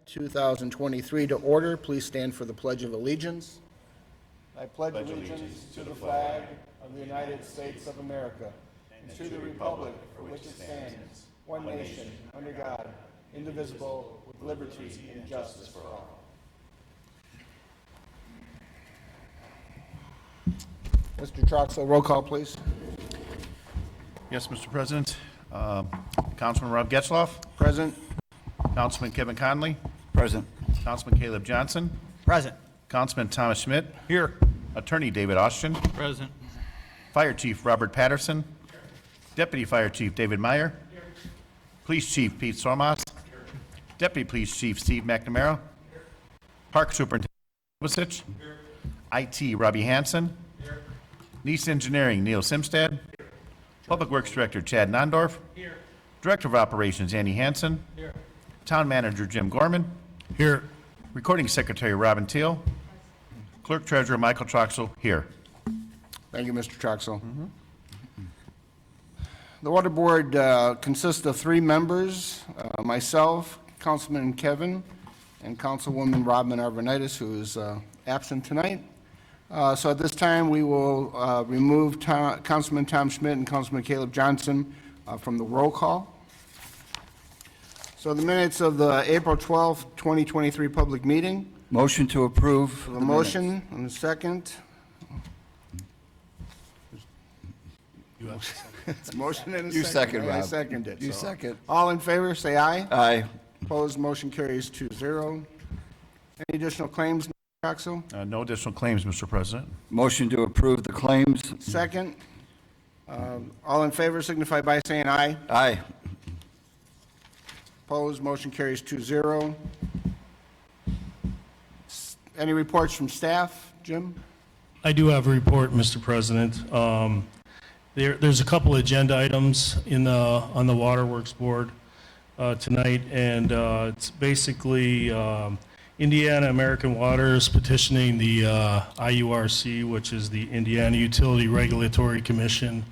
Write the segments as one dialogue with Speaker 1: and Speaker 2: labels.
Speaker 1: 2023 to order. Please stand for the Pledge of Allegiance. I pledge allegiance to the flag of the United States of America and to the republic for which it stands, one nation, under God, indivisible, with liberty and justice for all. Mr. Troxel, roll call, please.
Speaker 2: Yes, Mr. President. Councilman Rob Getzloff.
Speaker 1: Present.
Speaker 2: Councilman Kevin Conley.
Speaker 3: Present.
Speaker 2: Councilman Caleb Johnson.
Speaker 3: Present.
Speaker 2: Councilman Thomas Schmidt.
Speaker 3: Here.
Speaker 2: Attorney David Austin.
Speaker 3: Present.
Speaker 2: Fire Chief Robert Patterson. Deputy Fire Chief David Meyer. Police Chief Pete Sormas. Deputy Police Chief Steve McNamara. Park Superintendent Kovacic. IT Robbie Hansen. Nice Engineering Neil Simstad. Public Works Director Chad Nondorf. Director of Operations Andy Hansen. Town Manager Jim Gorman.
Speaker 3: Here.
Speaker 2: Recording Secretary Robin Teal. Clerk Treasurer Michael Troxel here.
Speaker 1: Thank you, Mr. Troxel. The Water Board consists of 3 members, myself, Councilman Kevin, and Councilwoman Robin Arvanitis, who is absent tonight. So at this time, we will remove Councilman Tom Schmidt and Councilman Caleb Johnson from the roll call. So the minutes of the April 12th, 2023 public meeting.
Speaker 3: Motion to approve.
Speaker 1: The motion and the second. It's motion and a second.
Speaker 3: You second,
Speaker 1: I
Speaker 3: Rob.
Speaker 1: second it.
Speaker 3: You
Speaker 1: so.
Speaker 3: second.
Speaker 1: All in favor, say aye.
Speaker 3: Aye.
Speaker 1: Opposed, motion carries 2-0. Any additional claims, Mr. Troxel?
Speaker 2: No additional claims, Mr. President.
Speaker 3: Motion to approve the claims.
Speaker 1: Second. All in favor signify by saying aye.
Speaker 3: Aye.
Speaker 1: Opposed, motion carries 2-0. Any reports from staff, Jim?
Speaker 4: I do have a report, Mr. President. There's a couple agenda items on the Waterworks Board tonight, and it's basically Indiana American Water is petitioning the IURC, which is the Indiana Utility Regulatory Commission,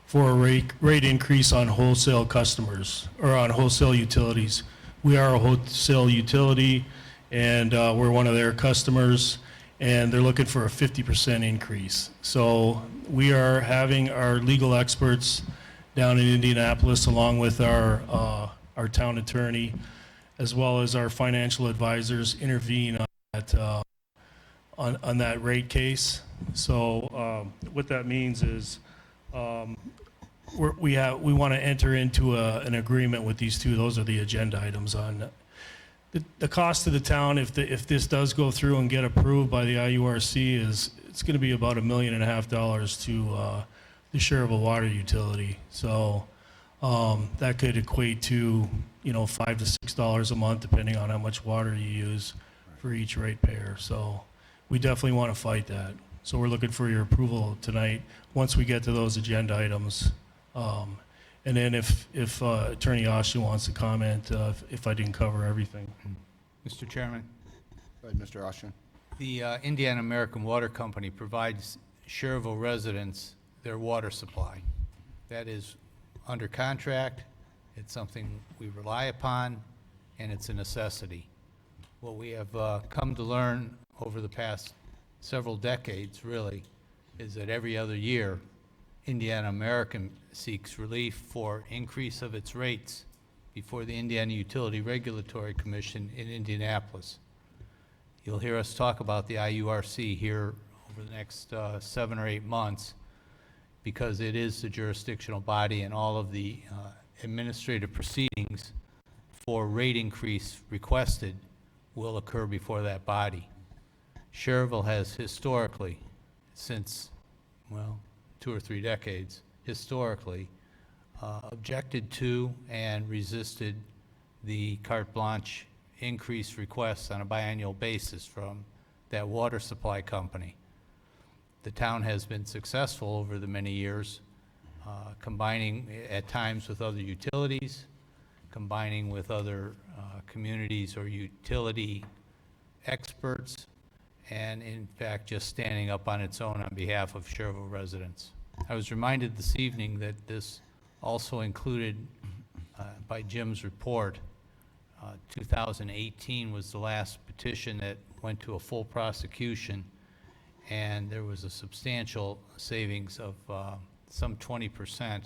Speaker 4: for a rate increase on wholesale customers, or on wholesale utilities. We are a wholesale utility, and we're one of their customers, and they're looking for a 50% increase. So we are having our legal experts down in Indianapolis, along with our town attorney, as well as our financial advisors, intervene on that rate case. So what that means is we want to enter into an agreement with these two. Those are the agenda items on the cost to the town. If this does go through and get approved by the IURC, it's going to be about $1.5 million to the Schererville water utility. So that could equate to $5 to $6 a month, depending on how much water you use for each ratepayer. So we definitely want to fight that. So we're looking for your approval tonight once we get to those agenda items. And then if Attorney Austin wants to comment, if I didn't cover everything.
Speaker 5: Mr. Chairman,
Speaker 1: Go ahead, Mr. Austin.
Speaker 5: the Indiana American Water Company provides Schererville residents their water supply. That is under contract. It's something we rely upon, and it's a necessity. What we have come to learn over the past several decades, really, is that every other year, Indiana American seeks relief for increase of its rates before the Indiana Utility Regulatory Commission in Indianapolis. You'll hear us talk about the IURC here over the next 7 or 8 months, because it is the jurisdictional body, and all of the administrative proceedings for rate increase requested will occur before that body. Schererville has historically, since, well, 2 or 3 decades, historically, objected to and resisted the carte blanche increase requests on a biannual basis from that water supply company. The town has been successful over the many years, combining at times with other utilities, combining with other communities or utility experts, and in fact just standing up on its own on behalf of Schererville residents. I was reminded this evening that this also included, by Jim's report, 2018 was the last petition that went to a full prosecution, and there was a substantial savings of some 20%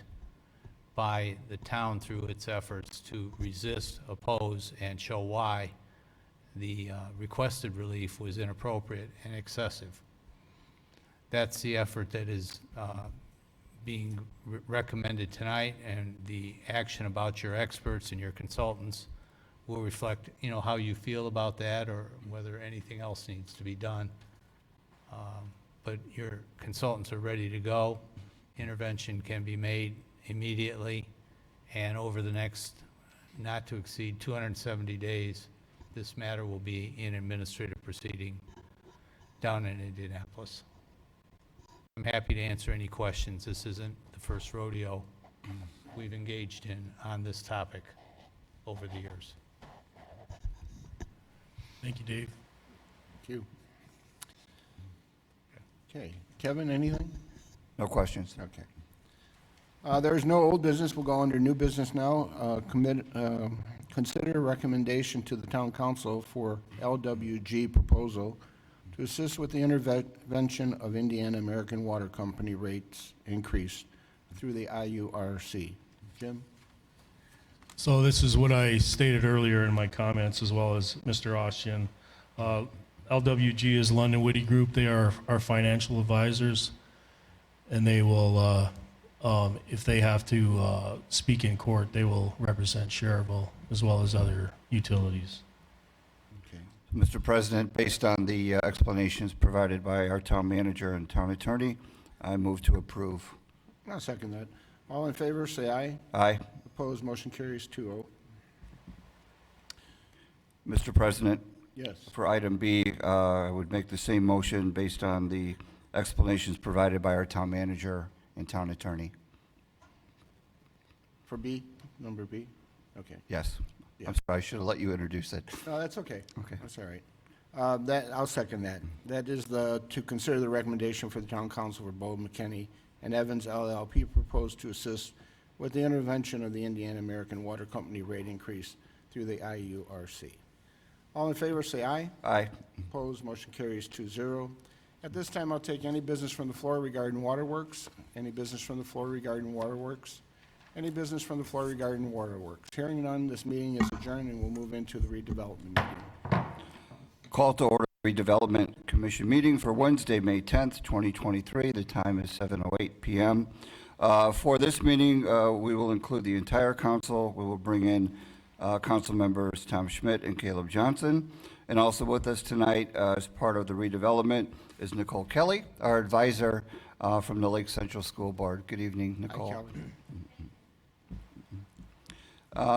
Speaker 5: by the town through its efforts to resist, oppose, and show why the requested relief was inappropriate and excessive. That's the effort that is being recommended tonight, and the action about your experts and your consultants will reflect, how you feel about that or whether anything else needs to be done. But your consultants are ready to go. Intervention can be made immediately, and over the next not to exceed 270 days, this matter will be in administrative proceeding down in Indianapolis. I'm happy to answer any questions. This isn't the first rodeo we've engaged in on this topic over the years.
Speaker 4: Thank you, Dave.
Speaker 1: Thank you. Okay, Kevin, anything?
Speaker 3: No questions.
Speaker 1: Okay. There is no old business. We'll go under new business now. Consider recommendation to the town council for LWG proposal to assist with the intervention of Indiana American Water Company rates increase through the IURC. Jim?
Speaker 4: So this is what I stated earlier in my comments, as well as Mr. Ostian. LWG is London Witty Group. They are our financial advisors, and they will, if they have to speak in court, they will represent Schererville as well as other utilities.
Speaker 1: Okay.
Speaker 3: Mr. President, based on the explanations provided by our town manager and town attorney, I move to approve.
Speaker 1: I'll second that. All in favor, say aye.
Speaker 3: Aye.
Speaker 1: Opposed, motion carries 2-0.
Speaker 3: Mr. President,
Speaker 1: Yes.
Speaker 3: for item B, I would make the same motion based on the explanations provided by our town manager and town attorney.
Speaker 1: For B, number B? Okay.
Speaker 3: Yes.
Speaker 1: Yeah.
Speaker 3: I'm sorry, I should have let you introduce it.
Speaker 1: No, that's okay.
Speaker 3: Okay.
Speaker 1: That's all right. I'll second that. That is to consider the recommendation for the town council for Bo McKinney and Evans LLP proposed to assist with the intervention of the Indiana American Water Company rate increase through the IURC. All in favor, say aye.
Speaker 3: Aye.
Speaker 1: Opposed, motion carries 2-0. At this time, I'll take any business from the floor regarding waterworks. Any business from the floor regarding waterworks? Any business from the floor regarding waterworks? Hearing none, this meeting is adjourned, and we'll move into the redevelopment meeting.
Speaker 3: Call to order the redevelopment commission meeting for Wednesday, May 10th, 2023. The time is 7:08 p.m. For this meeting, we will include the entire council. We will bring in council members Tom Schmidt and Caleb Johnson. And also with us tonight, as part of the redevelopment, is Nicole Kelly, our advisor from the Lake Central School Board. Good evening,
Speaker 1: Hi,
Speaker 3: Nicole.
Speaker 1: Kelly.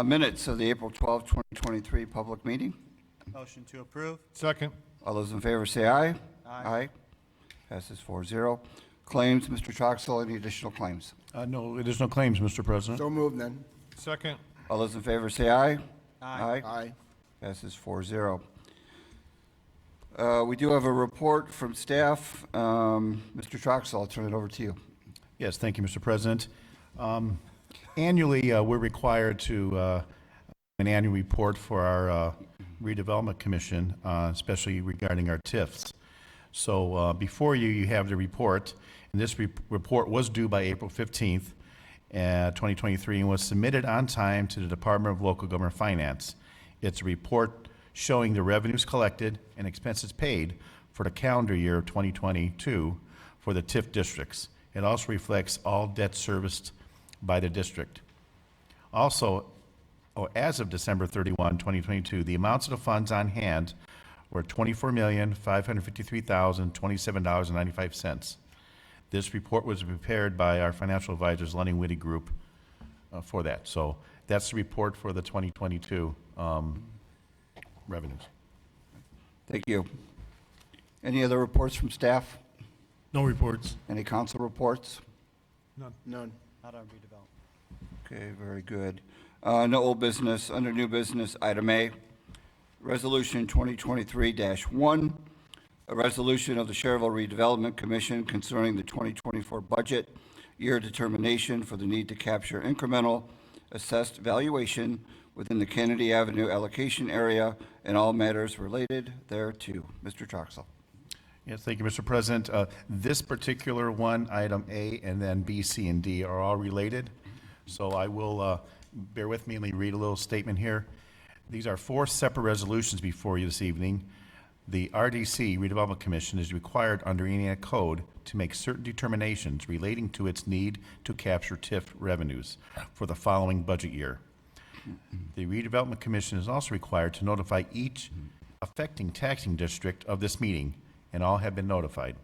Speaker 3: Minutes of the April 12th, 2023 public meeting.
Speaker 6: Motion to approve?
Speaker 7: Second.
Speaker 3: All those in favor say aye. Aye. Passes 4-0. Claims, Mr. Troxel, any additional claims?
Speaker 2: No additional claims, Mr. President.
Speaker 1: So moved then.
Speaker 7: Second.
Speaker 3: All those in favor say aye.
Speaker 6: Aye.
Speaker 1: Aye.
Speaker 3: Passes 4-0. We do have a report from staff. Mr. Troxel, I'll turn it over to you.
Speaker 2: Yes, thank you, Mr. President. Annually, we're required to an annual report for our redevelopment commission, especially regarding our TIFs. So before you, you have the report, and this report was due by April 15th, 2023, and was submitted on time to the Department of Local Government Finance. It's a report showing the revenues collected and expenses paid for the calendar year of 2022 for the TIF districts. It also reflects all debt serviced by the district. Also, as of December 31, 2022, the amounts of the funds on hand were $24,553,027.95. This report was prepared by our financial advisors, London Witty Group, for that. So that's the report for the 2022 revenues.
Speaker 3: Thank you. Any other reports from staff?
Speaker 4: No reports.
Speaker 3: Any council reports?
Speaker 1: None.
Speaker 6: Not on redevelopment.
Speaker 3: Okay, very good. No old business. Under new business, item A, Resolution 2023-1, a resolution of the Schererville Redevelopment Commission concerning the 2024 budget year determination for the need to capture incremental assessed valuation within the Kennedy Avenue allocation area and all matters related thereto. Mr. Troxel.
Speaker 2: Yes, thank you, Mr. President. This particular one, item A, and then B, C, and D are all related. So I will, bear with me, let me read a little statement here. These are 4 separate resolutions before you this evening. The RDC, Redevelopment Commission, is required under Indiana Code to make certain determinations relating to its need to capture TIF revenues for the following budget year. The Redevelopment Commission is also required to notify each affecting taxing district of this meeting, and all have been notified.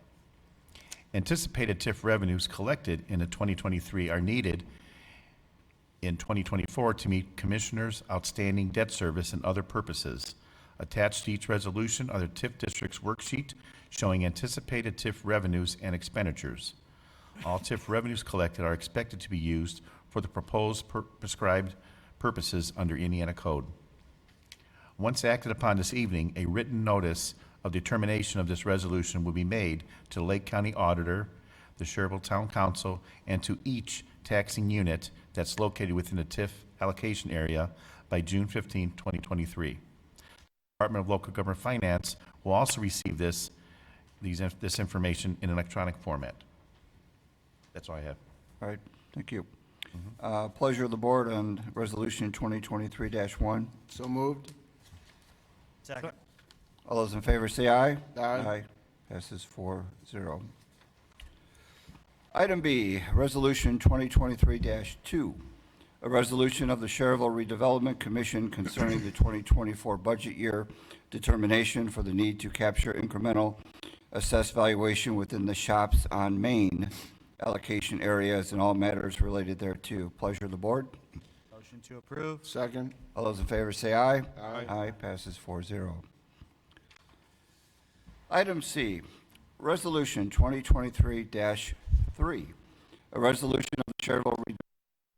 Speaker 2: Anticipated TIF revenues collected in the 2023 are needed in 2024 to meet commissioners' outstanding debt service and other purposes. Attached to each resolution are the TIF district's worksheet showing anticipated TIF revenues and expenditures. All TIF revenues collected are expected to be used for the proposed prescribed purposes under Indiana Code. Once acted upon this evening, a written notice of determination of this resolution will be made to the Lake County Auditor, the Schererville Town Council, and to each taxing unit that's located within the TIF allocation area by June 15, 2023. Department of Local Government Finance will also receive this information in electronic format. That's all I have.
Speaker 3: All right, thank you. Pleasure of the board on Resolution 2023-1.
Speaker 1: So moved.
Speaker 6: Second.
Speaker 3: All those in favor say aye.
Speaker 1: Aye.
Speaker 3: Passes 4-0. Item B, Resolution 2023-2, a resolution of the Schererville Redevelopment Commission concerning the 2024 budget year determination for the need to capture incremental assessed valuation within the shops on Main allocation areas and all matters related thereto. Pleasure of the board.
Speaker 6: Motion to approve.
Speaker 1: Second.
Speaker 3: All those in favor say aye.
Speaker 1: Aye.
Speaker 3: Aye, passes 4-0. Item C, Resolution 2023-3, a resolution of the Schererville Redevelopment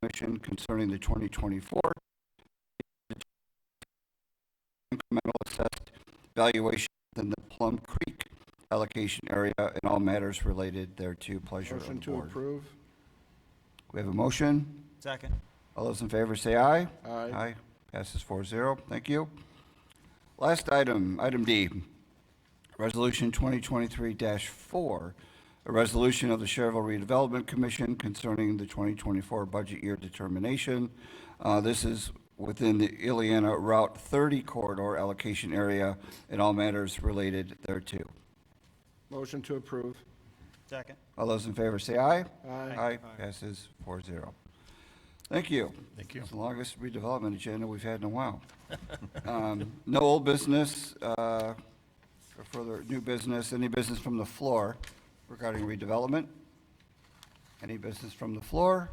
Speaker 3: Commission concerning the 2024 incremental assessed valuation within the Plum Creek allocation area and all matters related thereto. Pleasure of the
Speaker 1: Motion to
Speaker 3: board.
Speaker 1: approve.
Speaker 3: We have a motion.
Speaker 6: Second.
Speaker 3: All those in favor say aye.
Speaker 1: Aye.
Speaker 3: Aye. Passes 4-0. Thank you. Last item, item D, Resolution 2023-4, a resolution of the Schererville Redevelopment Commission concerning the 2024 budget year determination. This is within the Ileana Route 30 corridor allocation area and all matters related thereto.
Speaker 1: Motion to approve.
Speaker 6: Second.
Speaker 3: All those in favor say aye.
Speaker 1: Aye.
Speaker 3: Aye. Passes 4-0. Thank you.
Speaker 2: Thank you.
Speaker 3: It's the longest redevelopment agenda we've had in a while. No old business, or further new business. Any business from the floor regarding redevelopment? Any business from the floor?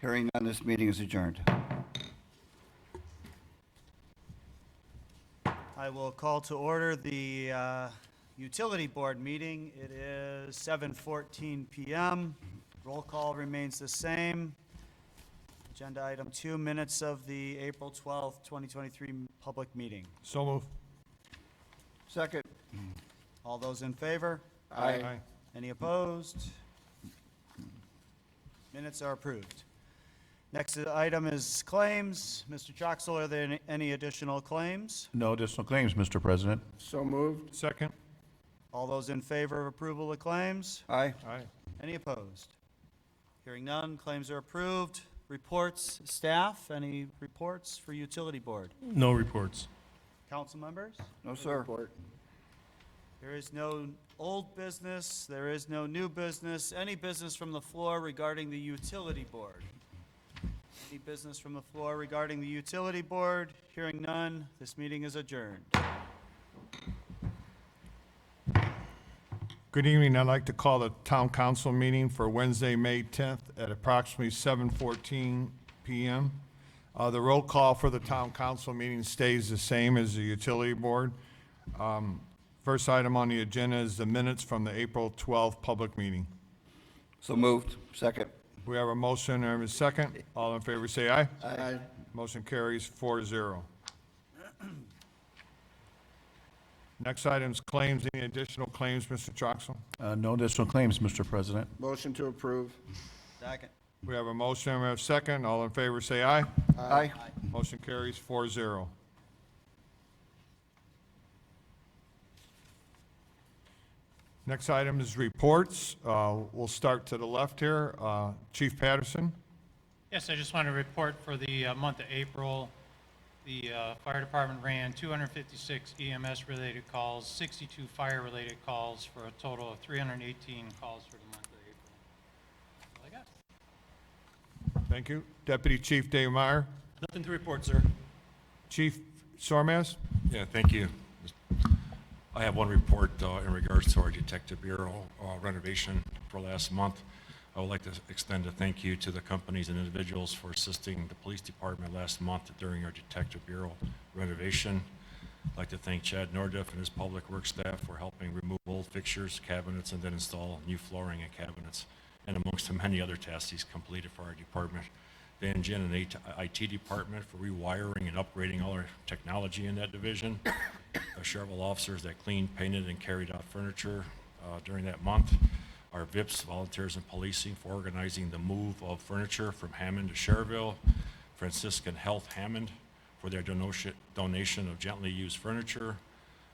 Speaker 3: Hearing none, this meeting is adjourned.
Speaker 6: I will call to order the Utility Board meeting. It is 7:14 PM. Roll call remains the same. Agenda item 2, minutes of the April 12th, 2023 public meeting.
Speaker 7: So move.
Speaker 3: Second.
Speaker 6: All those in favor?
Speaker 1: Aye.
Speaker 6: Any opposed? Minutes are approved. Next item is claims. Mr. Troxel, are there any additional claims?
Speaker 2: No additional claims, Mr. President.
Speaker 1: So moved.
Speaker 7: Second.
Speaker 6: All those in favor of approval of claims?
Speaker 3: Aye.
Speaker 7: Aye.
Speaker 6: Any opposed? Hearing none, claims are approved. Reports, staff, any reports for Utility Board?
Speaker 4: No reports.
Speaker 6: Council members?
Speaker 3: No, sir.
Speaker 1: Report.
Speaker 6: There is no old business, there is no new business. Any business from the floor regarding the Utility Board? Any business from the floor regarding the Utility Board? Hearing none, this meeting is adjourned.
Speaker 7: Good evening. I'd like to call the town council meeting for Wednesday, May 10th at approximately 7:14 PM. The roll call for the town council meeting stays the same as the utility board. First item on the agenda is the minutes from the April 12th public meeting.
Speaker 3: So moved. Second.
Speaker 7: We have a motion and a second. All in favor say aye.
Speaker 1: Aye.
Speaker 7: Motion carries 4-0. Next item is claims. Any additional claims, Mr. Troxel?
Speaker 2: No additional claims, Mr. President.
Speaker 1: Motion to approve.
Speaker 6: Second.
Speaker 7: We have a motion, we have a second. All in favor, say aye.
Speaker 3: Aye.
Speaker 7: Motion carries 4-0. Next item is reports. We'll start to the left here. Chief Patterson.
Speaker 8: Yes, I just want to report for the month of April, the fire department ran 256 EMS-related calls, 62 fire-related calls, for a total of 318 calls for the month of April. All I got.
Speaker 7: Thank you. Deputy Chief Dave Meyer.
Speaker 9: Nothing to report, sir.
Speaker 7: Chief Sormas.
Speaker 9: Yeah, thank you. I have one report in regards to our Detective Bureau renovation for last month. I would like to extend a thank you to the companies and individuals for assisting the police department last month during our Detective Bureau renovation. I'd like to thank Chad Nordiff and his public works staff for helping remove old fixtures, cabinets, and then install new flooring and cabinets, and amongst the many other tasks he's completed for our department. Van Jen and IT department for rewiring and upgrading all our technology in that division. Schererville officers that cleaned, painted, and carried out furniture during that month. Our VIPs, volunteers in policing, for organizing the move of furniture from Hammond to Schererville. Franciscan Health Hammond for their donation of gently used furniture.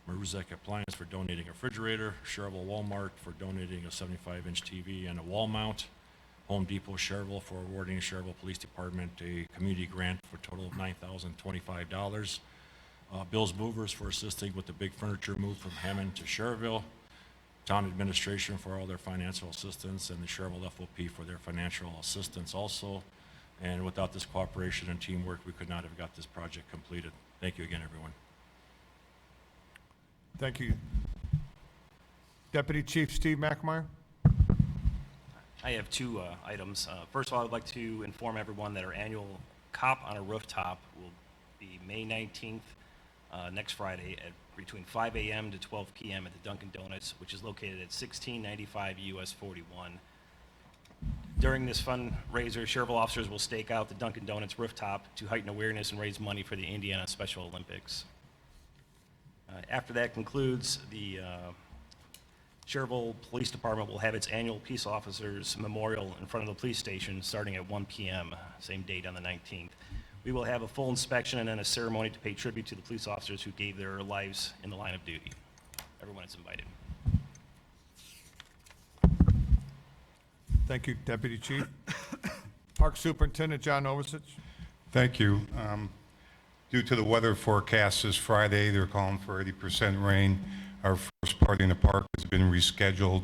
Speaker 9: Maruzek Appliance for donating a refrigerator. Schererville Walmart for donating a 75-inch TV and a wall mount. Home Depot Schererville for awarding the Schererville Police Department a community grant for a total of $9,025. Bill's Movers for assisting with the big furniture move from Hammond to Schererville. Town Administration for all their financial assistance, and the Schererville FOP for their financial assistance also. And without this cooperation and teamwork, we could not have got this project completed. Thank you again, everyone.
Speaker 7: Thank you. Deputy Chief Steve McMyer.
Speaker 10: I have two items. First of all, I'd like to inform everyone that our annual Cop on a Rooftop will be May 19th, next Friday, at between 5 a.m. to 12 p.m. at the Dunkin' Donuts, which is located at 1695 US 41. During this fundraiser, Schererville officers will stake out the Dunkin' Donuts rooftop to heighten awareness and raise money for the Indiana Special Olympics. After that concludes, the Schererville Police Department will have its annual Peace Officers Memorial in front of the police station starting at 1 p.m., same date on the 19th. We will have a full inspection and then a ceremony to pay tribute to the police officers who gave their lives in the line of duty. Everyone is invited.
Speaker 7: Thank you, Deputy Chief. Park Superintendent John Novosich.
Speaker 11: Thank you. Due to the weather forecast this Friday, they're calling for 80% rain. Our first party in the park has been rescheduled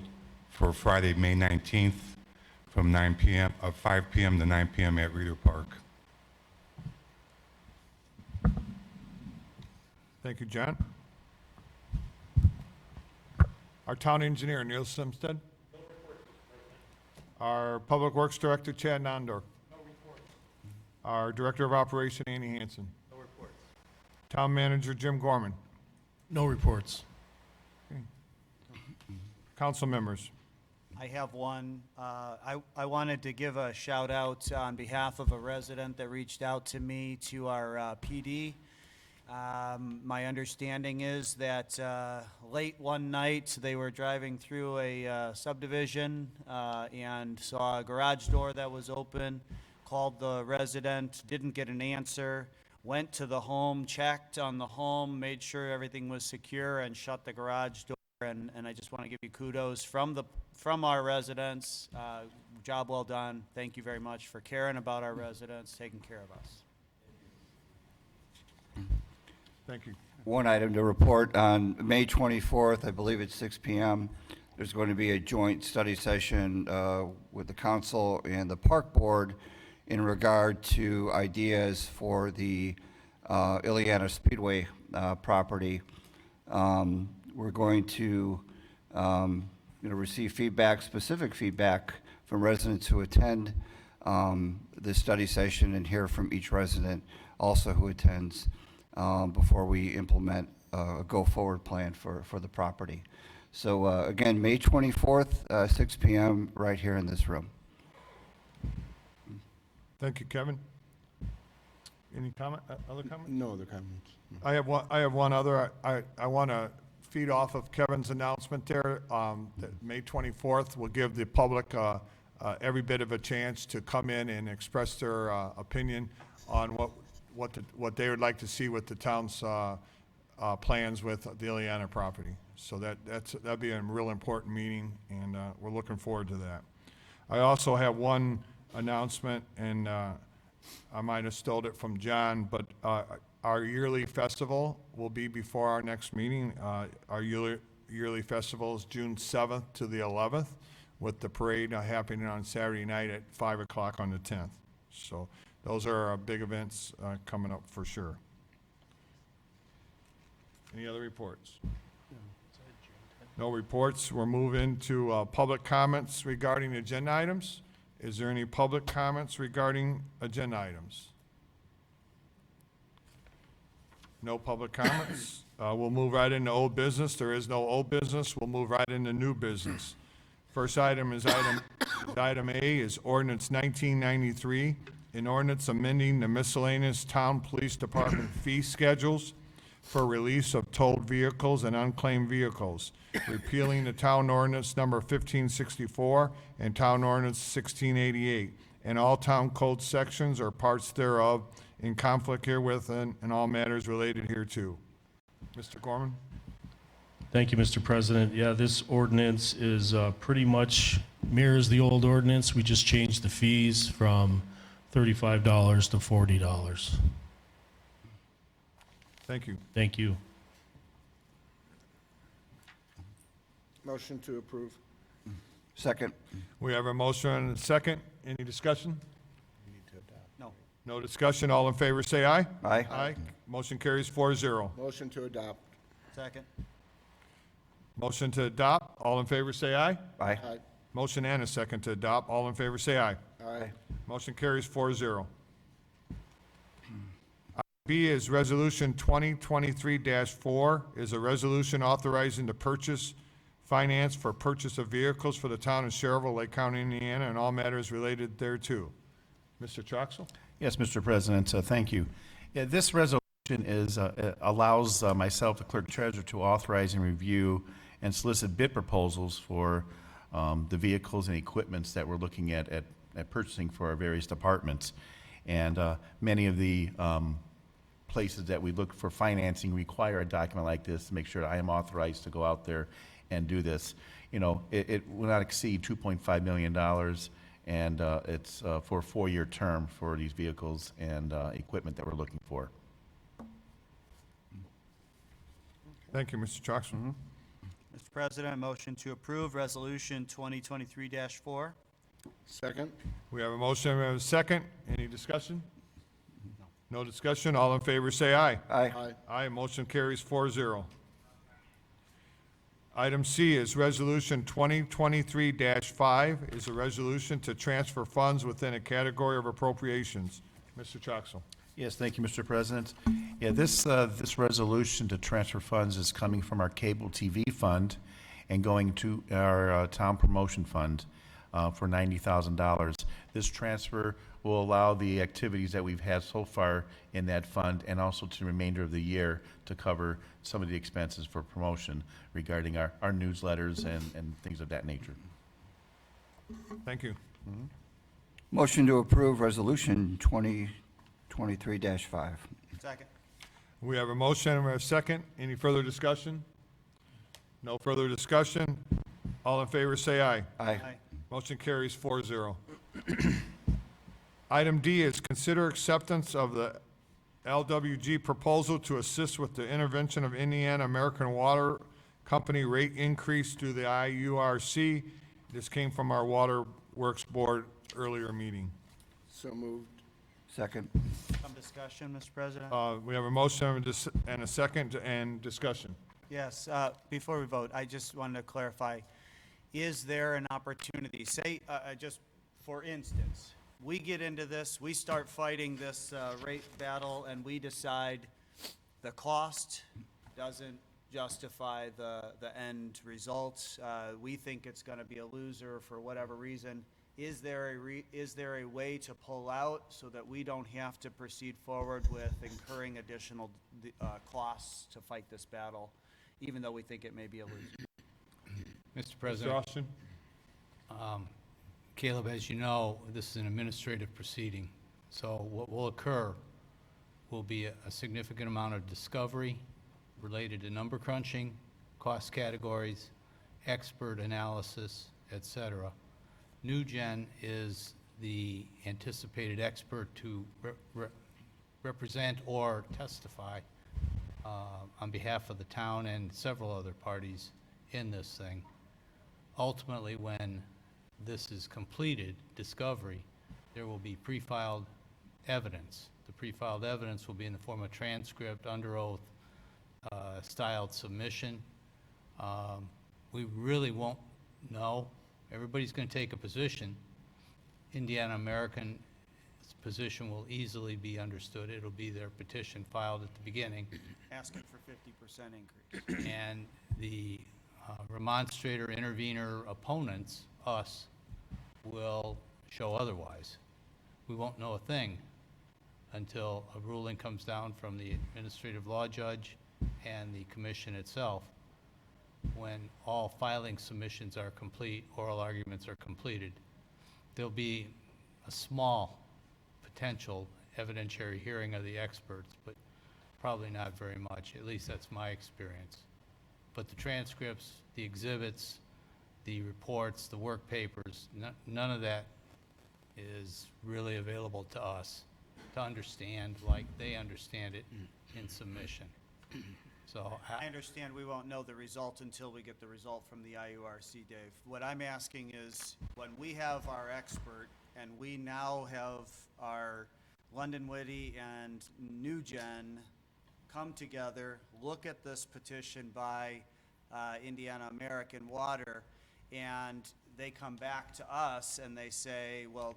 Speaker 11: for Friday, May 19th from 5 p.m. to 9 p.m. at Reeder Park.
Speaker 7: Thank you, John. Our Town Engineer, Neil Simstead. Our Public Works Director, Chad Nondor. Our Director of Operation, Annie Hansen.
Speaker 8: No reports.
Speaker 7: Town Manager, Jim Gorman.
Speaker 4: No reports.
Speaker 7: Council members.
Speaker 6: I have one. I wanted to give a shout out on behalf of a resident that reached out to me to our PD. My understanding is that late one night, they were driving through a subdivision and saw a garage door that was open, called the resident, didn't get an answer, went to the home, checked on the home, made sure everything was secure, and shut the garage door. And I just want to give you kudos from our residents. Job well done. Thank you very much for caring about our residents, taking care of us.
Speaker 7: Thank you.
Speaker 3: One item to report on May 24th, I believe it's 6 p.m. There's going to be a joint study session with the council and the park board in regard to ideas for the Ileana Speedway property. We're going to receive feedback, specific feedback from residents who attend this study session and hear from each resident also who attends before we implement a go-forward plan for the property. So again, May 24th, 6 p.m. right here in this room.
Speaker 7: Thank you, Kevin. Any comment, other comments?
Speaker 1: No other comments.
Speaker 7: I have one other. I want to feed off of Kevin's announcement there. That May 24th will give the public every bit of a chance to come in and express their opinion on what they would like to see with the town's plans with the Ileana property. So that'd be a real important meeting, and we're looking forward to that. I also have one announcement, and I might have stole it from John, but our yearly festival will be before our next meeting. Our yearly festival is June 7th to the 11th, with the parade happening on Saturday night at 5 o'clock on the 10th. So those are our big events coming up for sure. Any other reports? No reports. We're moving to public comments regarding agenda items. Is there any public comments regarding agenda items? No public comments. We'll move right into old business. There is no old business. We'll move right into new business. First item is item A is ordinance 1993, an ordinance amending the miscellaneous town police department fee schedules for release of towed vehicles and unclaimed vehicles, repealing the town ordinance number 1564 and town ordinance 1688, and all town code sections or parts thereof in conflict herewith and all matters related hereto. Mr. Gorman?
Speaker 4: Thank you, Mr. President. Yeah, this ordinance is pretty much mirrors the old ordinance. We just changed the fees from $35 to $40.
Speaker 7: Thank you.
Speaker 4: Thank you.
Speaker 1: Motion to approve.
Speaker 3: Second.
Speaker 7: We have a motion and a second. Any discussion?
Speaker 6: No.
Speaker 7: No discussion. All in favor, say aye.
Speaker 3: Aye.
Speaker 7: Aye. Motion carries 4-0.
Speaker 1: Motion to adopt.
Speaker 6: Second.
Speaker 7: Motion to adopt. All in favor, say aye.
Speaker 3: Aye.
Speaker 1: Aye.
Speaker 7: Motion and a second to adopt. All in favor, say aye.
Speaker 1: Aye.
Speaker 7: Motion carries 4-0. B is Resolution 2023-4, is a resolution authorizing the purchase, finance for purchase of vehicles for the town of Schererville, Lake County, Indiana, and all matters related thereto. Mr. Troxel?
Speaker 2: Yes, Mr. President, thank you. Yeah, this resolution allows myself, the clerk treasurer, to authorize and review and solicit bid proposals for the vehicles and equipments that we're looking at purchasing for our various departments. And many of the places that we look for financing require a document like this to make sure I am authorized to go out there and do this. You know, it will not exceed $2.5 million, and it's for a 4-year term for these vehicles and equipment that we're looking for.
Speaker 7: Thank you, Mr. Troxel.
Speaker 6: Mr. President, motion to approve Resolution 2023-4.
Speaker 1: Second.
Speaker 7: We have a motion and a second. Any discussion? No discussion. All in favor, say aye.
Speaker 3: Aye.
Speaker 1: Aye.
Speaker 7: Aye. Motion carries 4-0. Item C is Resolution 2023-5, is a resolution to transfer funds within a category of appropriations. Mr. Troxel.
Speaker 2: Yes, thank you, Mr. President. Yeah, this resolution to transfer funds is coming from our cable TV fund and going to our town promotion fund for $90,000. This transfer will allow the activities that we've had so far in that fund and also to the remainder of the year to cover some of the expenses for promotion regarding our newsletters and things of that nature.
Speaker 7: Thank you.
Speaker 3: Motion to approve Resolution 2023-5.
Speaker 6: Second.
Speaker 7: We have a motion and we have a second. Any further discussion? No further discussion. All in favor, say aye.
Speaker 3: Aye.
Speaker 7: Motion carries 4-0. Item D is consider acceptance of the LWG proposal to assist with the intervention of Indiana American Water Company rate increase through the IURC. This came from our Water Works Board earlier meeting.
Speaker 1: So moved.
Speaker 3: Second.
Speaker 6: Some discussion, Mr. President?
Speaker 7: We have a motion and a second and discussion.
Speaker 6: Yes, before we vote, I just wanted to clarify, is there an opportunity, say, just for instance, we get into this, we start fighting this rate battle, and we decide the cost doesn't justify the end results, we think it's going to be a loser for whatever reason. Is there a way to pull out so that we don't have to proceed forward with incurring additional costs to fight this battle, even though we think it may be a loser?
Speaker 5: Mr.
Speaker 7: Mr.
Speaker 5: President,
Speaker 7: Austin?
Speaker 5: Caleb, as you know, this is an administrative proceeding, so what will occur will be a significant amount of discovery related to number crunching, cost categories, expert analysis, et cetera. New Gen is the anticipated expert to represent or testify on behalf of the town and several other parties in this thing. Ultimately, when this is completed, discovery, there will be pre-filed evidence. The pre-filed evidence will be in the form of transcript, under oath, styled submission. We really won't know. Everybody's going to take a position. Indiana American's position will easily be understood. It'll be their petition filed at the beginning.
Speaker 6: Asking for 50% increase.
Speaker 5: And the remonstrator, intervener opponents, us, will show otherwise. We won't know a thing until a ruling comes down from the administrative law judge and the commission itself. When all filing submissions are complete, oral arguments are completed, there'll be a small potential evidentiary hearing of the experts, but probably not very much. At least that's my experience. But the transcripts, the exhibits, the reports, the work papers, none of that is really available to us to understand like they understand it in submission. So
Speaker 6: I understand we won't know the result until we get the result from the IURC, Dave. What I'm asking is, when we have our expert, and we now have our London Witty and New Gen come together, look at this petition by Indiana American Water, and they come back to us and they say, well,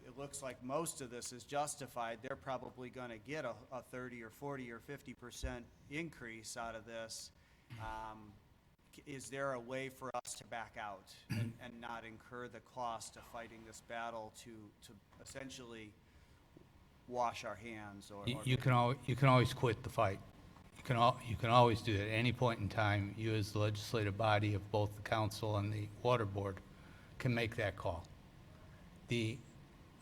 Speaker 6: it looks like most of this is justified, they're probably going to get a 30 or 40 or 50% increase out of this. Is there a way for us to back out and not incur the cost of fighting this battle to essentially wash our hands?
Speaker 5: you can always quit the fight. You can always do that at any point in time. You, as the legislative body of both the council and the water board, can make that call. The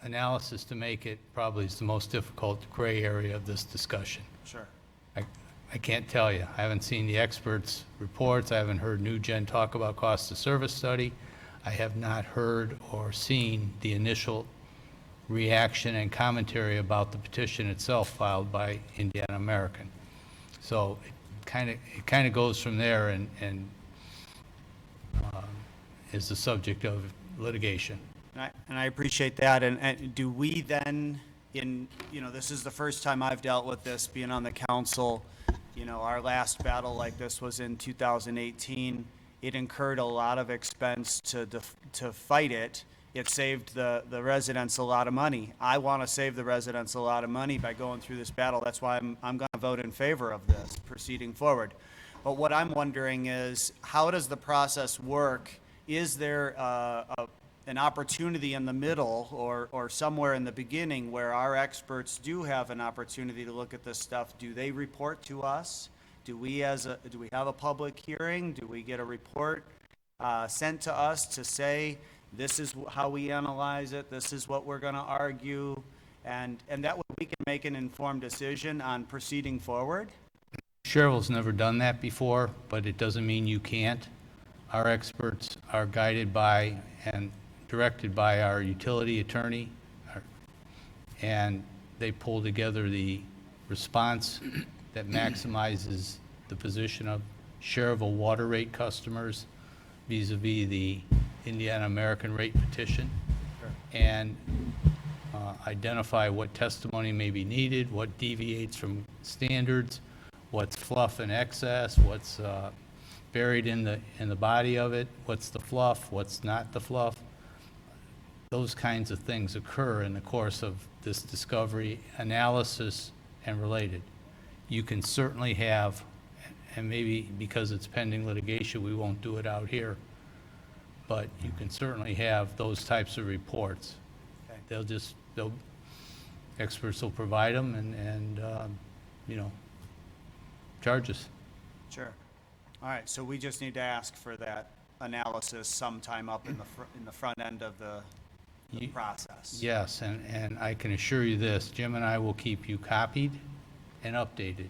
Speaker 5: analysis to make it probably is the most difficult gray area of this discussion.
Speaker 6: Sure.
Speaker 5: I can't tell you. I haven't seen the experts' reports. I haven't heard New Gen talk about cost of service study. I have not heard or seen the initial reaction and commentary about the petition itself filed by Indiana American. So it kind of goes from there and is the subject of litigation.
Speaker 6: And I appreciate that. And do we then, this is the first time I've dealt with this, being on the council. Our last battle like this was in 2018. It incurred a lot of expense to fight it. It saved the residents a lot of money. I want to save the residents a lot of money by going through this battle. That's why I'm going to vote in favor of this proceeding forward. But what I'm wondering is, how does the process work? Is there an opportunity in the middle or somewhere in the beginning where our experts do have an opportunity to look at this stuff? Do they report to us? Do we have a public hearing? Do we get a report sent to us to say, this is how we analyze it, this is what we're going to argue, and that way we can make an informed decision on proceeding forward?
Speaker 5: Schererville's never done that before, but it doesn't mean you can't. Our experts are guided by and directed by our utility attorney, and they pull together the response that maximizes the position of Schererville water rate customers vis-a-vis the Indiana American rate petition, and identify what testimony may be needed, what deviates from standards, what's fluff and excess, what's buried in the body of it, what's the fluff, what's not the fluff. Those kinds of things occur in the course of this discovery, analysis, and related. You can certainly have, and maybe because it's pending litigation, we won't do it out here, but you can certainly have those types of reports.
Speaker 6: Okay.
Speaker 5: Experts will provide them and charge us.
Speaker 6: Sure. All right, so we just need to ask for that analysis sometime up in the front end of the the process.
Speaker 5: Yes, and I can assure you this, Jim and I will keep you copied and updated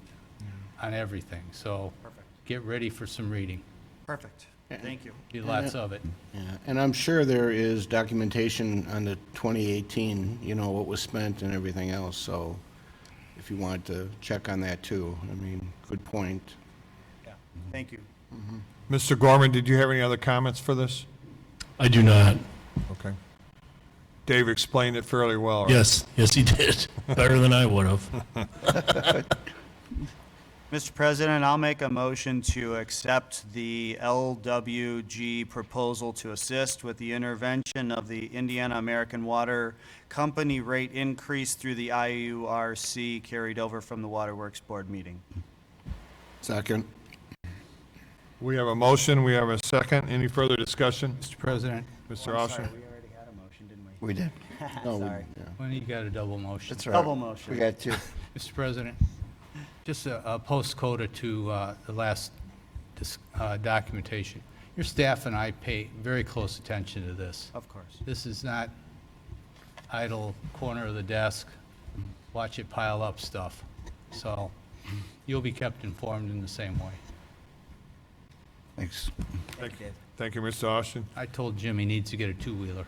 Speaker 5: on everything. So
Speaker 6: Perfect.
Speaker 5: get ready for some reading.
Speaker 6: Perfect. Thank you.
Speaker 5: Be lots of it.
Speaker 1: Yeah, and I'm sure there is documentation on the 2018, you know, what was spent and everything else, so if you want to check on that too, I mean, good point.
Speaker 6: Yeah, thank you.
Speaker 7: Mr. Gorman, did you have any other comments for this?
Speaker 4: I do not.
Speaker 7: Okay. Dave explained it fairly well. Right?
Speaker 4: Yes, yes, he did. Better than I would have.
Speaker 6: Mr. President, I'll make a motion to accept the LWG proposal to assist with the intervention of the Indiana American Water Company rate increase through the IURC carried over from the Waterworks Board meeting.
Speaker 1: Second.
Speaker 7: We have a motion, we have a second. Any further discussion?
Speaker 5: Mr. President,
Speaker 7: Mr.
Speaker 6: I'm
Speaker 7: Austin?
Speaker 6: sorry, we already had a motion, didn't we?
Speaker 3: We did.
Speaker 1: No, we-
Speaker 6: Sorry.
Speaker 1: yeah.
Speaker 5: when you got a double motion.
Speaker 3: That's right.
Speaker 6: Double motion.
Speaker 3: We got two.
Speaker 5: Mr. President, just a post-coda to the last documentation. Your staff and I pay very close attention to this.
Speaker 6: Of course.
Speaker 5: This is not idle corner of the desk, watch it pile up stuff. So you'll be kept informed in the same way.
Speaker 3: Thanks.
Speaker 6: Thank you, Dave.
Speaker 7: Thank you, Mr. Austin.
Speaker 5: I told Jim he needs to get a two-wheeler.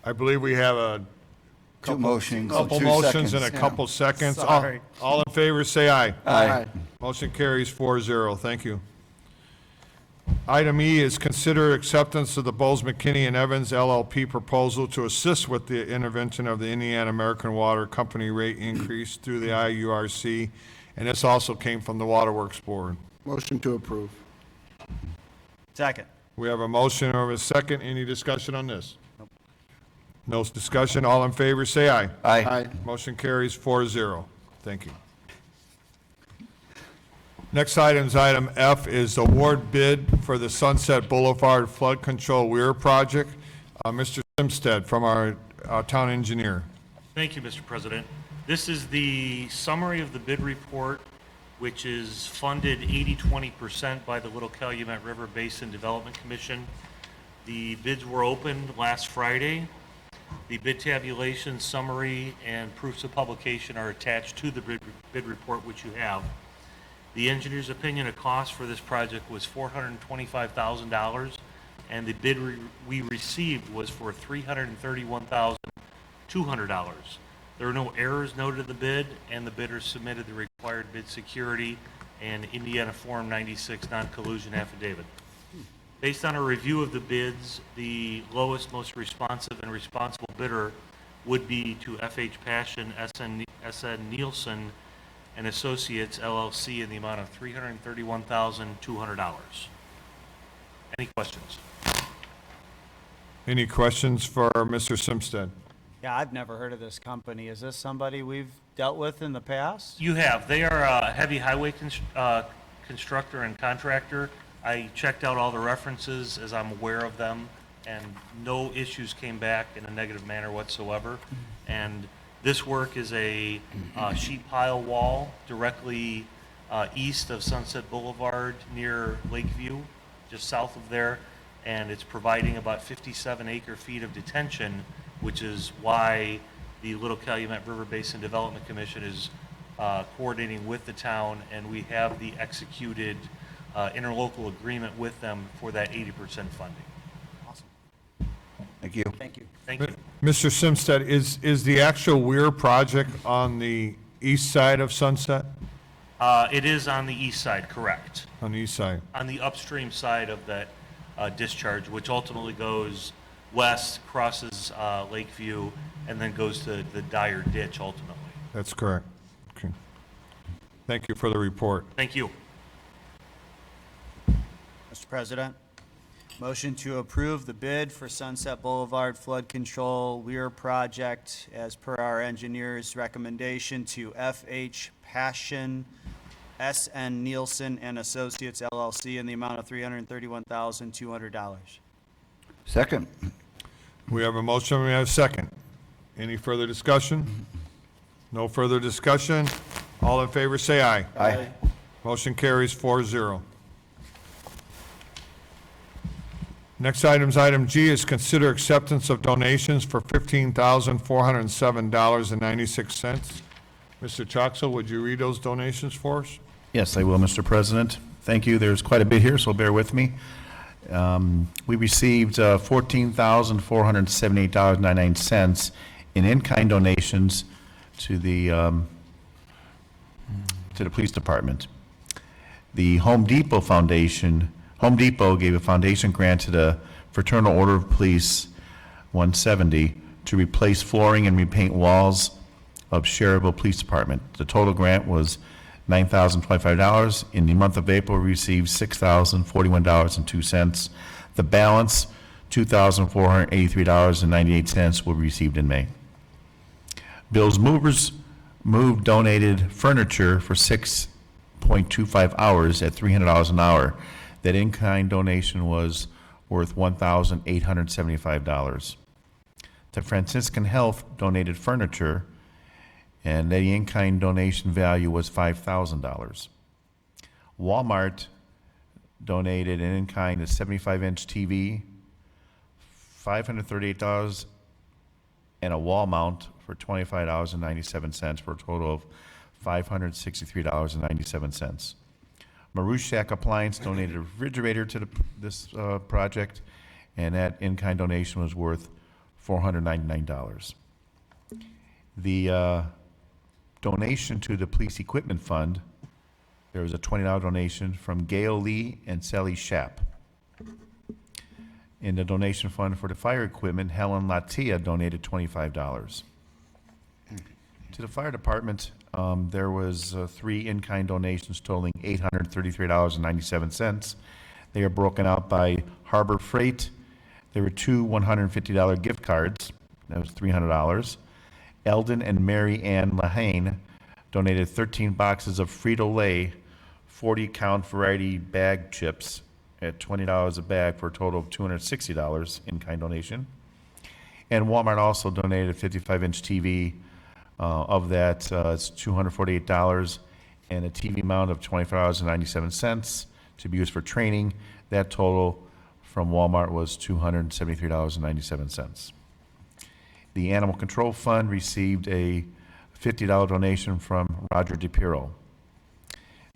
Speaker 7: I believe we have a
Speaker 3: Two motions,
Speaker 7: couple
Speaker 3: two
Speaker 7: motions and a
Speaker 3: seconds.
Speaker 7: couple seconds. All
Speaker 6: Sorry.
Speaker 7: all in favor, say aye.
Speaker 3: Aye.
Speaker 7: Motion carries 4-0. Thank you. Item E is consider acceptance of the Bowles McKinney and Evans LLP proposal to assist with the intervention of the Indiana American Water Company rate increase through the IURC, and this also came from the Waterworks Board.
Speaker 1: Motion to approve.
Speaker 6: Second.
Speaker 7: We have a motion or a second. Any discussion on this? No discussion. All in favor, say aye.
Speaker 3: Aye.
Speaker 7: Motion carries 4-0. Thank you. Next item is item F is award bid for the Sunset Boulevard Flood Control Weir Project. Mr. Simstead from our town engineer.
Speaker 12: Thank you, Mr. President. This is the summary of the bid report, which is funded 80-20% by the Little Calumet River Basin Development Commission. The bids were opened last Friday. The bid tabulation, summary, and proofs of publication are attached to the bid report, which you have. The engineer's opinion of cost for this project was $425,000, and the bid we received was for $331,200. There are no errors noted in the bid, and the bidder submitted the required bid security and Indiana Form 96 non-collusion affidavit. Based on a review of the bids, the lowest, most responsive and responsible bidder would be to FH Passion SN Nielsen and Associates LLC in the amount of $331,200. Any questions?
Speaker 7: Any questions for Mr. Simstead?
Speaker 6: Yeah, I've never heard of this company. Is this somebody we've dealt with in the past?
Speaker 12: You have. They are a heavy highway constructor and contractor. I checked out all the references as I'm aware of them, and no issues came back in a negative manner whatsoever. And this work is a sheet pile wall directly east of Sunset Boulevard near Lakeview, just south of there, and it's providing about 57 acre-feet of detention, which is why the Little Calumet River Basin Development Commission is coordinating with the town, and we have the executed interlocal agreement with them for that 80% funding.
Speaker 6: Awesome.
Speaker 3: Thank you.
Speaker 6: Thank you.
Speaker 12: Thank you.
Speaker 7: Mr. Simstead, is the actual Weir project on the east side of Sunset?
Speaker 12: It is on the east side, correct.
Speaker 7: On the east side?
Speaker 12: On the upstream side of that discharge, which ultimately goes west, crosses Lakeview, and then goes to the Dyer Ditch ultimately.
Speaker 7: That's correct. Okay. Thank you for the report.
Speaker 12: Thank you.
Speaker 6: Mr. President, motion to approve the bid for Sunset Boulevard Flood Control Weir Project as per our engineer's recommendation to FH Passion, SN Nielsen and Associates LLC in the amount of $331,200.
Speaker 3: Second.
Speaker 7: We have a motion, we have a second. Any further discussion? No further discussion. All in favor, say aye.
Speaker 3: Aye.
Speaker 7: Motion carries 4-0. Next item is item G, is consider acceptance of donations for $15,407.96. Mr. Troxel, would you read those donations for us?
Speaker 2: Yes, I will, Mr. President. Thank you. There's quite a bit here, so bear with me. We received $14,478.99 in in-kind donations to the police department. The Home Depot Foundation, Home Depot gave a foundation grant to the Fraternal Order of Police 170 to replace flooring and repaint walls of Schererville Police Department. The total grant was $9,025. In the month of April, we received $6,041.02. The balance, $2,483.98, were received in May. Bill's Movers Move donated furniture for 6.25 hours at $300 an hour. That in-kind donation was worth $1,875. The Franciscan Health donated furniture, and the in-kind donation value was $5,000. Walmart donated an in-kind a 75-inch TV, $538, and a wall mount for $25.97 for a total of $563.97. Marushak Appliance donated a refrigerator to this project, and that in-kind donation was worth $499. The donation to the Police Equipment Fund, there was a $20 donation from Gail Lee and Sally Schapp. In the donation fund for the fire equipment, Helen Latia donated $25. To the fire department, there was 3 in-kind donations totaling $833.97. They are broken out by Harbor Freight. There were 2 $150 gift cards. That was $300. Eldon and Mary Ann Lahane donated 13 boxes of Frito-Lay 40-count variety bag chips at $20 a bag for a total of $260 in-kind donation. And Walmart also donated a 55-inch TV. Of that, it's $248, and a TV mount of $25.97 to be used for training. That total from Walmart was $273.97. The Animal Control Fund received a $50 donation from Roger DePiro.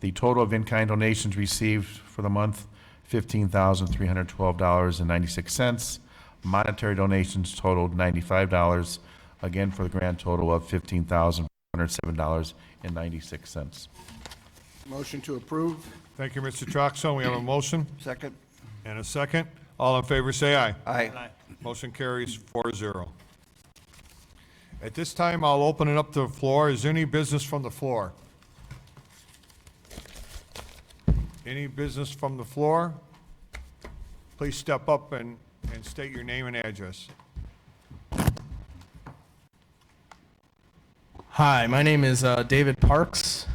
Speaker 2: The total of in-kind donations received for the month, $15,312.96. Monetary donations totaled $95, again for the grand total of $15,107.96.
Speaker 1: Motion to approve.
Speaker 7: Thank you, Mr. Troxel. We have a motion
Speaker 3: Second?
Speaker 7: and a second. All in favor, say aye.
Speaker 3: Aye.
Speaker 7: Motion carries 4-0. At this time, I'll open it up to the floor. Is there any business from the floor? Any business from the floor? Please step up and state your name and address.
Speaker 13: Hi, my name is David Parks.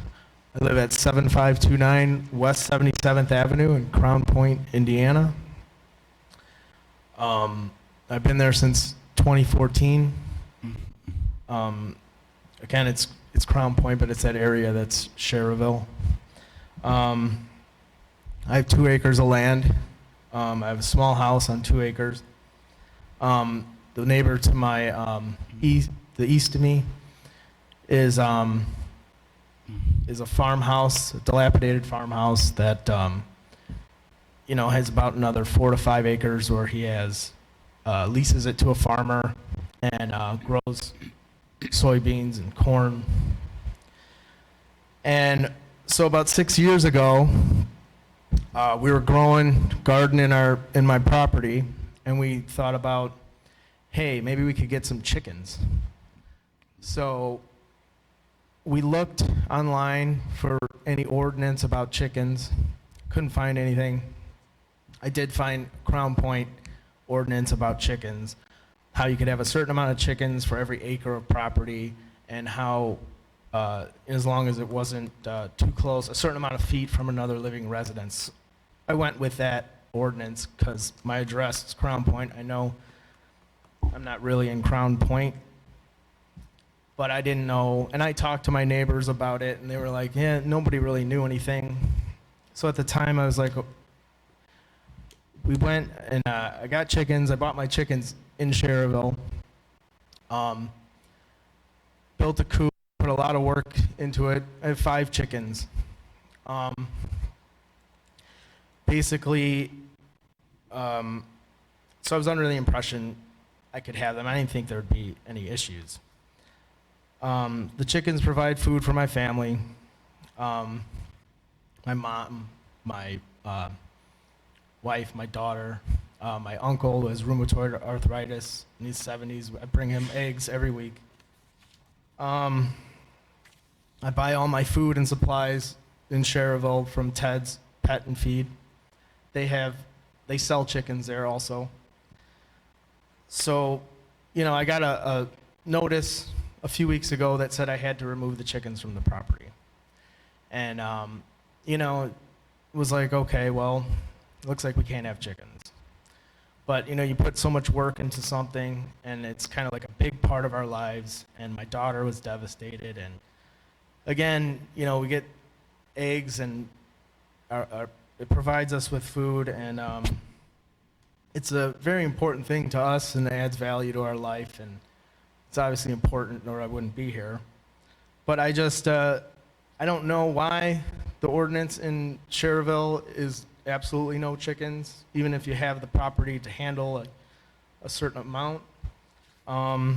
Speaker 13: I live at 7529 West 77th Avenue in Crown Point, Indiana. I've been there since 2014. Again, it's Crown Point, but it's that area that's Schererville. I have 2 acres of land. I have a small house on 2 acres. The neighbor to my the east of me is a farmhouse, a dilapidated farmhouse that has about another 4 to 5 acres where he has leases it to a farmer and grows soybeans and corn. And so about 6 years ago, we were growing garden in my property, and we thought about, hey, maybe we could get some chickens. So we looked online for any ordinance about chickens. Couldn't find anything. I did find Crown Point ordinance about chickens, how you could have a certain amount of chickens for every acre of property, and how, as long as it wasn't too close, a certain amount of feet from another living residence. I went with that ordinance because my address is Crown Point. I know I'm not really in Crown Point, but I didn't know, and I talked to my neighbors about it, and they were like, yeah, nobody really knew anything. So at the time, I was like, we went and I got chickens. I bought my chickens in Schererville. Built a coop, put a lot of work into it. I have 5 chickens. Basically, so I was under the impression I could have them. I didn't think there would be any issues. The chickens provide food for my family. My mom, my wife, my daughter, my uncle who has rheumatoid arthritis in his 70s. I bring him eggs every week. I buy all my food and supplies in Schererville from Ted's Pet and Feed. They sell chickens there also. So, I got a notice a few weeks ago that said I had to remove the chickens from the property. And, it was like, okay, well, it looks like we can't have chickens. But, you put so much work into something, and it's kind of like a big part of our lives, and my daughter was devastated. And, again, we get eggs, and it provides us with food, and it's a very important thing to us, and it adds value to our life, and it's obviously important, or I wouldn't be here. But I just, I don't know why the ordinance in Schererville is absolutely no chickens, even if you have the property to handle a certain amount. I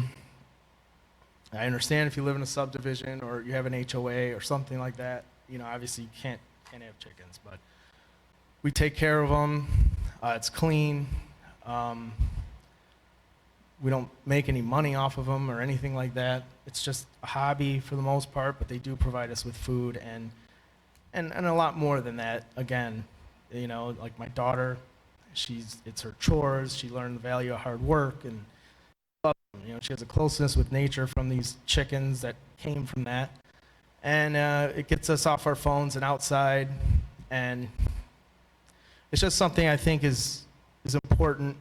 Speaker 13: understand if you live in a subdivision or you have an HOA or something like that, obviously you can't have chickens, but we take care of them. It's clean. We don't make any money off of them or anything like that. It's just a hobby for the most part, but they do provide us with food and a lot more than that. Again, like my daughter, it's her chores. She learned the value of hard work, and she has a closeness with nature from these chickens that came from that. And it gets us off our phones and outside, and it's just something I think is important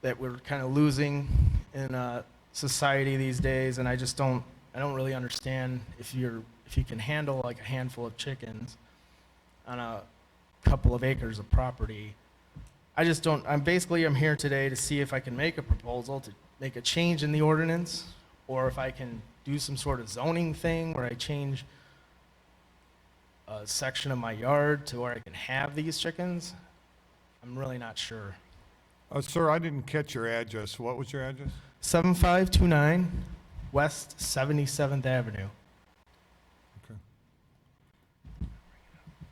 Speaker 13: that we're kind of losing in society these days. And I don't really understand if you can handle like a handful of chickens on a couple of acres of property. I just don't. I'm here today to see if I can make a proposal to make a change in the ordinance, or if I can do some sort of zoning thing where I change a section of my yard to where I can have these chickens. I'm really not sure.
Speaker 7: Sir, I didn't catch your address. What was your address?
Speaker 13: 7529 West 77th Avenue.
Speaker 7: Okay.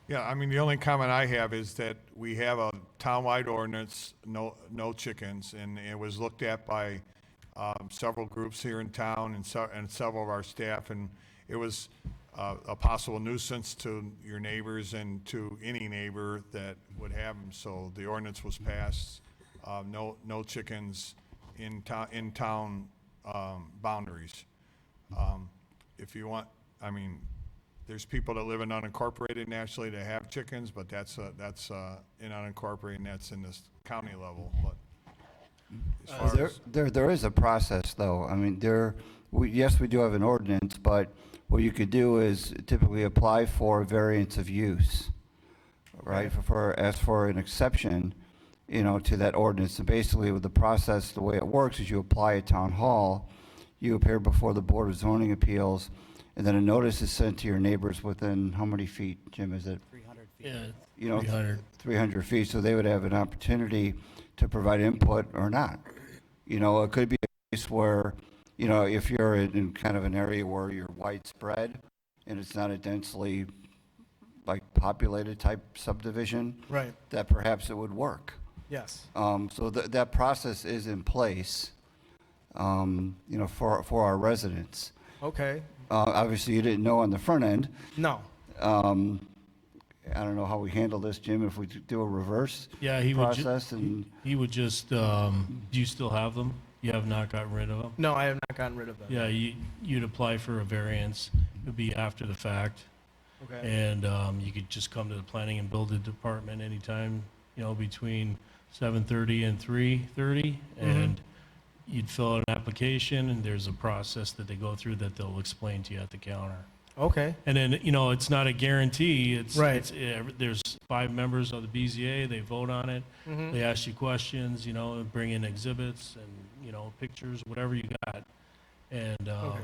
Speaker 7: Yeah, the only comment I have is that we have a townwide ordinance, no chickens, and it was looked at by several groups here in town and several of our staff, and it was a possible nuisance to your neighbors and to any neighbor that would have them. So the ordinance was passed. No chickens in town boundaries. If you want, there's people that live in unincorporated naturally that have chickens, but that's in unincorporated, and that's in this county level. But as far as
Speaker 3: There is a process, though. Yes, we do have an ordinance, but what you could do is typically apply for a variance of use, right? Ask for an exception, to that ordinance. And basically, with the process, the way it works is you apply at town hall, you appear before the Board of Zoning Appeals, and then a notice is sent to your neighbors within how many feet, Jim, is it?
Speaker 6: 300 feet.
Speaker 4: Yeah, 300.
Speaker 3: 300 feet, so they would have an opportunity to provide input or not. It could be a case where, if you're in kind of an area where you're widespread and it's not a densely populated type subdivision,
Speaker 13: Right.
Speaker 3: that perhaps it would work.
Speaker 13: Yes.
Speaker 3: So that process is in place, for our residents.
Speaker 13: Okay.
Speaker 3: Obviously, you didn't know on the front end.
Speaker 13: No.
Speaker 3: I don't know how we handle this, Jim, if we do a reverse
Speaker 4: Yeah, he would
Speaker 3: process and.
Speaker 4: he would just, do you still have them? You have not gotten rid of them?
Speaker 13: No, I have not gotten rid of them.
Speaker 4: Yeah, you'd apply for a variance. It would be after the fact.
Speaker 13: Okay.
Speaker 4: And you could just come to the planning and building department anytime, between 7:30 and 3:30, and you'd fill out an application, and there's a process that they go through that they'll explain to you at the counter.
Speaker 13: Okay.
Speaker 4: And then, you know, it's not a guarantee.
Speaker 13: Right.
Speaker 4: There's 5 members of the BZA, they vote on it.
Speaker 13: Mhm.
Speaker 4: They ask you questions, you know, and bring in exhibits and, you know, pictures, whatever you got. And,
Speaker 13: Okay.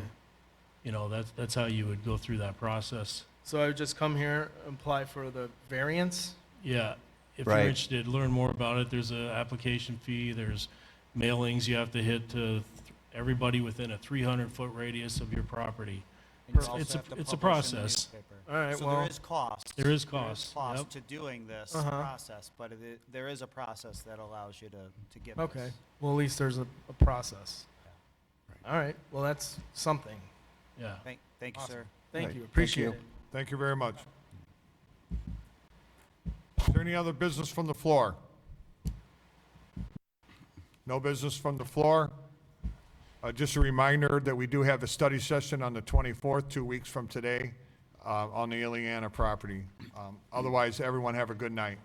Speaker 4: you know, that's how you would go through that process.
Speaker 13: So I would just come here, apply for the variance?
Speaker 4: Yeah, if
Speaker 3: Right.
Speaker 4: you're interested, learn more about it, there's an application fee, there's mailings you have to hit to everybody within a 300-foot radius of your property.
Speaker 6: And you
Speaker 4: It's-
Speaker 6: also
Speaker 4: it's a-
Speaker 6: have to
Speaker 4: it's a
Speaker 6: publish in the
Speaker 4: process.
Speaker 6: newspaper.
Speaker 13: All right,
Speaker 6: So
Speaker 13: well-
Speaker 6: there is cost.
Speaker 4: There is
Speaker 6: There
Speaker 4: cost,
Speaker 6: is cost
Speaker 4: yep.
Speaker 6: to doing this
Speaker 13: Uh-huh.
Speaker 6: process, but there is a process that allows you to get this.
Speaker 13: Okay, well, at least there's a process. All right, well, that's something.
Speaker 4: Yeah.
Speaker 6: Thank you, sir.
Speaker 13: Thank
Speaker 3: Right,
Speaker 13: you,
Speaker 3: thank
Speaker 13: appreciate
Speaker 3: you.
Speaker 13: it.
Speaker 7: Thank you very much. Is there any other business from the floor? No business from the floor? Just a reminder that we do have a study session on the 24th, 2 weeks from today, on the Ileana property. Otherwise, everyone have a good night.